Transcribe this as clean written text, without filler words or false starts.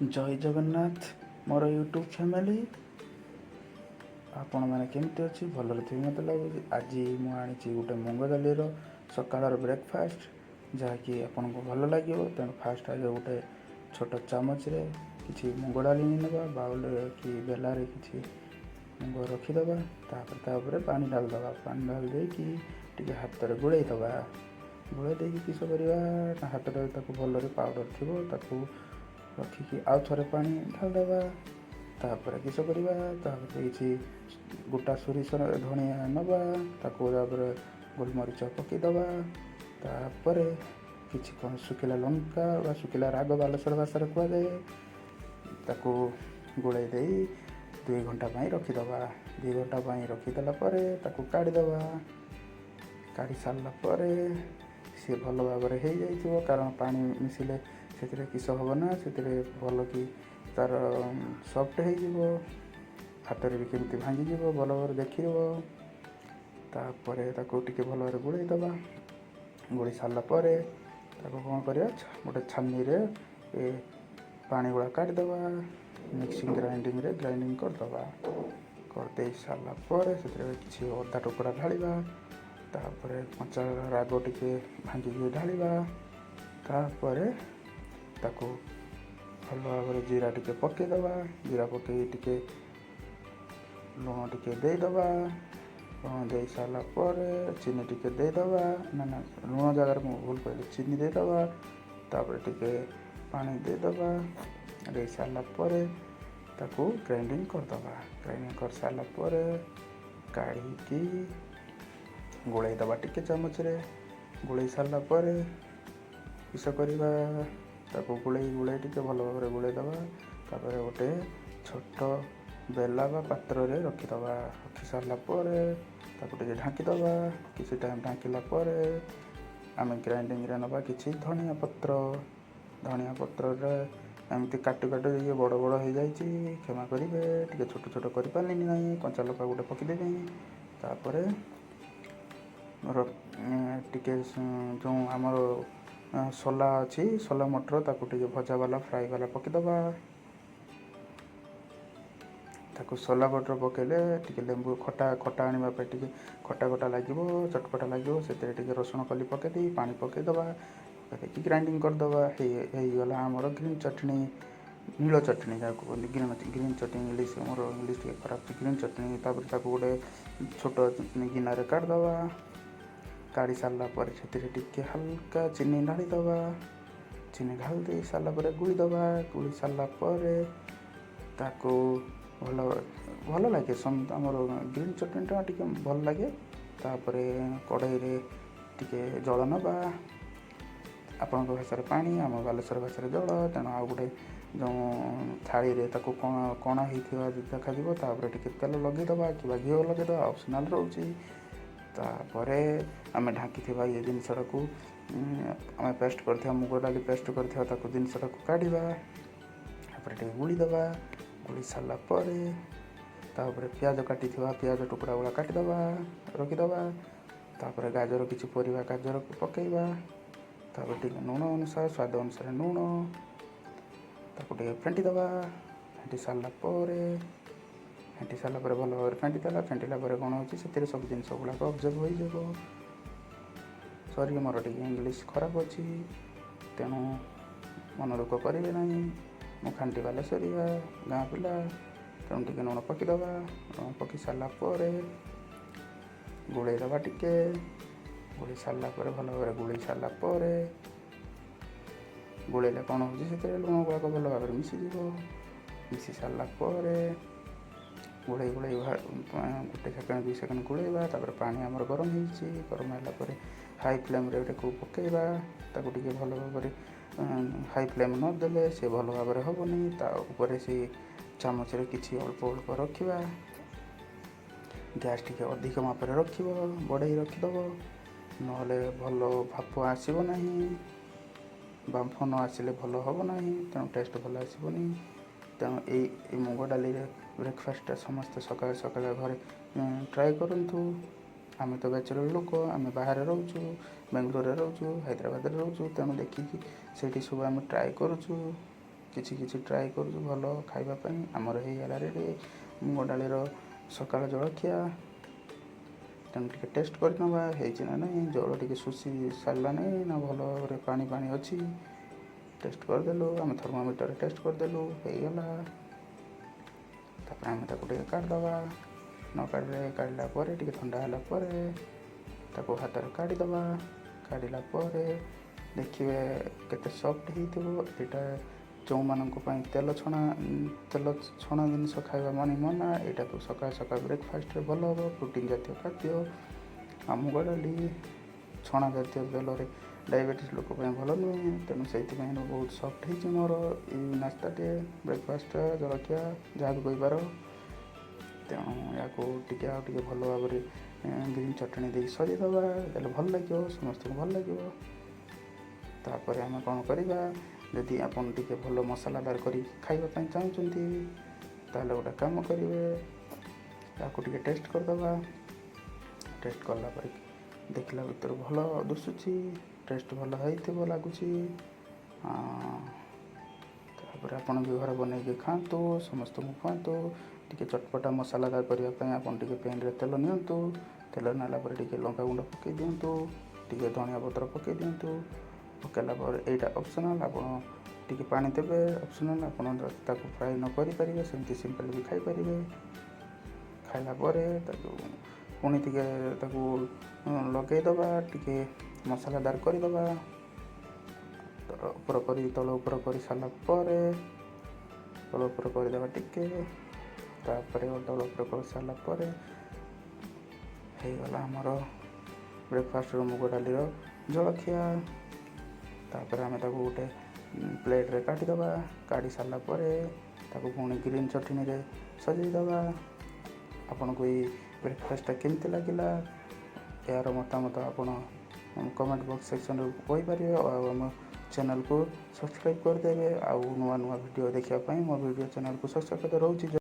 जय जगन्नाथ मोर YouTube family आपण मैंने केमती अच्छी भलरे थी मत लगे। आज मुझे गोटे मूंग दाली सकाल ब्रेकफास्ट जहाँकि आपन को भल लगे। तेणु फास्ट आज गोटे छोट चामच रे किसी मूंग डाली नहीं बाउल कि बेलार कि मूंग रखीदे तापर पानी ढालदे। पानी ढाल दे हाथ में गोलैदे गोलै दे किस करवा हाथ भलरे पाउडर थी रखिकी आउ थे पानी ढालदे। तापर किस करवा कि गोटा सोरिष धनिया नवा गोलमरीच पकईदे। तापर किसी कौन सुखिला लंका व सुखिला राग बालेश्वर भाषा कहुए ताको गोलै दे 2 घंटा रखीदे। 2 घंटा रखीदेला काढ़ीदे। काढ़ी सारापर सी भल भाव हो कारण पानी मिसिले से किस हम ना से भल कि तार सफ्ट हो हाथ में भी केमती भांगी भल भाव देखी टे भल भाव गोलैदे। गोली सारापर कौन कर गोटे छानी पानी गुड़ा काढ़ीदे मिक्सिंग ग्राइंडिंग करदे सारापर से किसी अदा टुकड़ा ढालिबा। तापर कंचा राग टे भांगिकी ढालिबा। तापर ताको भल भाव जीरा टे पकईदे। जीरा पकई टे लुण टे देदे। लुण दे सारापर चीनी टे देदे ना लुण जगार भूल कहली चीनी देदे। तापर टे पानी देदे। दे सारापर ताको ग्राइंडिंग करदे। ग्राइंडिंग कर सारापर काढ़ी गोलैदे टिके चामच रे गोलै सारापर किस करवा गोलै टे भल भाव गोलैदे। तापर गोटे छोट बेला बा पात्र रे रखीदे। रखी सारापर टे ढांकीदे। किसी टाइम ढांकिला आम ग्राइंडिंग रे नवा किसी धनिया पत्र एमती काटू बड़ बड़ हो जाए क्षमा करेंगे टे छोट छोट कर पारे ना कंचा लका गोटे पकईदेवी। तापर टे जो आमर सोला अच्छी सोला मटर ताको टे भजा वाला फ्राए वाला पकईदे। ताको सोला मटर पकईले टे लेंबू खटा खटा आने टे खटा खटा लगे चटपटा लगे से रसुण कली पकईदे पानी पकईदे पकईकि ग्राइंडिंग करदे। गला आमर ग्रीन चटनी नील चटनी जहाँ ग्रीन चटनी इंग्लीश मोर इंग्लीश टे खराब ग्रीन चटनी। तापर ताको गोटे छोट गिनारे काढ़दे। काढ़ी सारापर से हल्का चीनी ढालीदे। चीनी ढाल दे सारापर गुड़ीदे। गुड़ी सारापर ताको भल भल लगे आमर ग्रीन चटनीटा टे भल लगे। तापर कढ़ई टे जल नवा आपण भाषा पानी आम बालेश्वर भाषा जल। तेणु आउ गोटे जो थाली रे ताको कणा देखा टे तेल लगेदे कि घी लगेदे ऑप्शनल रोचे। तापर आम ढांकी ये जिनसा को आम पेस्ट कर मुग डाली पेस्ट कर जिनसा काढ़ा। टे गुड़ीदे गुड़ी सारापर तापर पियाज काटी पियाज टुकड़ा गुड़ा काटिदे रखीदे। तापर गाजर किसी परिवा गाजर पकईवा। तापर टे लुण अनुसार स्वाद अनुसार लुण ताको टे फेंटीदे। फेंटी सारापर भल भाव फेंटीदेला। फेंटिला कौन हो सब जिन गुड़ाक ऑब्जर्व हो। सॉरी मोर टे इंग्लीश खराब अच्छी तेणु मन दुख करेंगे ना। मु खांटी बालेश्वरिया गाँ पिला तेणु टे लुण पकईदे। लुण पकई सारापर गोलैदे टिके गोलै सारापर भल भाव गोलै सारापर गोलैले कौन हो लुण गुड़ाक भल भाव मिसी सारापर गोलै गोलै गोटे सेकेंड 2 सेकेंड गोलैवा। तापर पानी आमर गरम गरम है हाई फ्लेम रे पकईवा। ताको टे भल भाव हाई फ्लेम न देले से भल भाव हेनी। तापर से चामच रे किसी अल्प अल्प रखा गैस टे अधिक माप रख बढ़ई रखीदे ना भल भाप आसबना बांफ न आसिले भल हम ना तेणु टेस्ट भल आसबनी। तेणु ये मूंग डाली ब्रेकफास्ट समस्ते सकाल सकाल घरे ट्राए करूँ। आम तो बैचलर लोक आम बाहर रोचु बेंगलोर रोचु हैदराबाद रोचु तेणु देखिकी से सब आम ट्राए करुचु। କିଛି କିଛି ଟ୍ରାଏ କରୁଛୁ ଭଲ ଖାଇବା ପାଇଁ। ଆମର ହେଇଗଲା ରେଡ଼ି ମୁଗ ଡାଳିର ସକାଳ ଜଳଖିଆ। ତେଣୁ ଟିକେ ଟେଷ୍ଟ କରିନେବା ହେଇଛି ନା ନାହିଁ, ଜଳ ଟିକେ ଶୁଷି ସାରିଲା ନାହିଁ ନା ଭଲ ଭାବରେ ପାଣି ପାଣି ଅଛି। ଟେଷ୍ଟ କରିଦେଲୁ, ଆମେ ଥର୍ମୋମିଟରରେ ଟେଷ୍ଟ କରିଦେଲୁ, ହେଇଗଲା। ତାପରେ ଆମେ ତାକୁ ଟିକେ କାଢ଼ିଦେବା। କାଢ଼ିଲା ପରେ ଟିକେ ଥଣ୍ଡା ହେଲା ପରେ ତାକୁ ହାତରେ କାଢ଼ିଦେବା। କାଢ଼ିଲା ପରେ ଦେଖିବେ କେତେ ସଫ୍ଟ ହେଇଥିବ। ଏଇଟା ଯେଉଁମାନଙ୍କ ପାଇଁ ତେଲ ଛଣା ଜିନିଷ ଖାଇବା ମନା। ଏଇଟା ତ ସକାଳ ବ୍ରେକଫାଷ୍ଟରେ ଭଲ ହେବ। ପ୍ରୋଟିନ୍ ଜାତୀୟ ଖାଦ୍ୟ। ମୁଗ ଡାଲି ଛଣା ଜାତୀୟ ତେଲରେ ଡାଇବେଟିସ୍ ଲୋକ ପାଇଁ ଭଲ ନୁହେଁ। ତେଣୁ ସେଇଥିପାଇଁ ବହୁତ ସଫ୍ଟ ହେଇଛି ମୋର ଏଇ ନାସ୍ତାଟିଏ, ବ୍ରେକଫାଷ୍ଟ, ଜଳଖିଆ ଯାହାକୁ କହିପାର। ତେଣୁ ୟାକୁ ଆଉ ଟିକେ ଭଲ ଭାବରେ ଗ୍ରୀନ୍ ଚଟଣି ଦେଇକି ସଜାଇଦେବା, ତାହେଲେ ଭଲ ଲାଗିବ, ସମସ୍ତଙ୍କୁ ଭଲ ଲାଗିବ। ତାପରେ ଆମେ କ'ଣ କରିବା, ଯଦି ଆପଣ ଟିକେ ଭଲ ମସଲାଦାର କରି ଖାଇବା ପାଇଁ ଚାହୁଁଛନ୍ତି ତାହେଲେ ଗୋଟେ କାମ କରିବେ, ତାକୁ ଟିକେ ଟେଷ୍ଟ କରିଦେବା। ଟେଷ୍ଟ କଲା ପରେ ଦେଖିଲା ଭିତରୁ ଭଲ ଦିଶୁଛି, ଟେଷ୍ଟ ଭଲ ହେଇଥିବ ଲାଗୁଛି। ତାପରେ ଆପଣ ବି ଘରେ ବନେଇକି ଖାଆନ୍ତୁ, ସମସ୍ତଙ୍କୁ ଖୁଆନ୍ତୁ। ଟିକେ ଚଟପଟା ମସଲାଦାର କରିବା ପାଇଁ ଆପଣ ଟିକେ ପ୍ୟାନ୍ରେ ତେଲ ନିଅନ୍ତୁ। ତେଲ ନେଲା ପରେ ଟିକେ ଲଙ୍କାଗୁଣ୍ଡ ପକାଇ ଦିଅନ୍ତୁ, ଟିକେ ଧନିଆ ପତ୍ର ପକାଇ ଦିଅନ୍ତୁ। ପକାଇଲା ପରେ ଏଇଟା ଅପସନାଲ୍, ଆପଣ ଟିକେ ପାଣି ଦେବେ, ଅପସନାଲ୍। ଆପଣ ତାକୁ ଫ୍ରାଏ ନ କରିପାରିବେ ସେମିତି ସିମ୍ପଲ୍ ବି ଖାଇପାରିବେ। ଖାଇଲା ପରେ ପୁଣି ଟିକେ ତାକୁ ଲଗାଇଦେବା, ଟିକେ ମସଲାଦାର କରିଦେବା। ତଳ ଉପର କରି ସାରିଲା ପରେ ତଳ ଉପର କରିଦେବା ଟିକେ। ତାପରେ ତଳ ଉପର କରି ସାରିଲା ପରେ ହେଇଗଲା ଆମର ବ୍ରେକଫାଷ୍ଟର ମୁଗ ଡାଲିର ଜଳଖିଆ। ତାପରେ ଆମେ ତାକୁ ଗୋଟେ ପ୍ଲେଟ୍ରେ କାଢ଼ିଦେବା। କାଢ଼ି ସାରିଲା ପରେ ତାକୁ ପୁଣି ଗ୍ରୀନ୍ ଚଟଣିରେ ସଜାଇଦେବା। ଆପଣଙ୍କୁ ଏଇ ବ୍ରେକଫାଷ୍ଟଟା କେମିତି ଲାଗିଲା, ଏହାର ମତାମତ ଆପଣ କମେଣ୍ଟ ବକ୍ସ ସେକ୍ସନ୍ରେ କହିପାରିବେ। ଆଉ ଆମ ଚ୍ୟାନେଲ୍କୁ ସବସ୍କ୍ରାଇବ୍ କରିଦେବେ। ଆଉ ନୂଆ ଭିଡ଼ିଓ ଦେଖିବା ପାଇଁ ମୋ ଭିଡ଼ିଓ ଚ୍ୟାନେଲ୍କୁ ସବସ୍କ୍ରାଇବ୍ ରହୁଛି।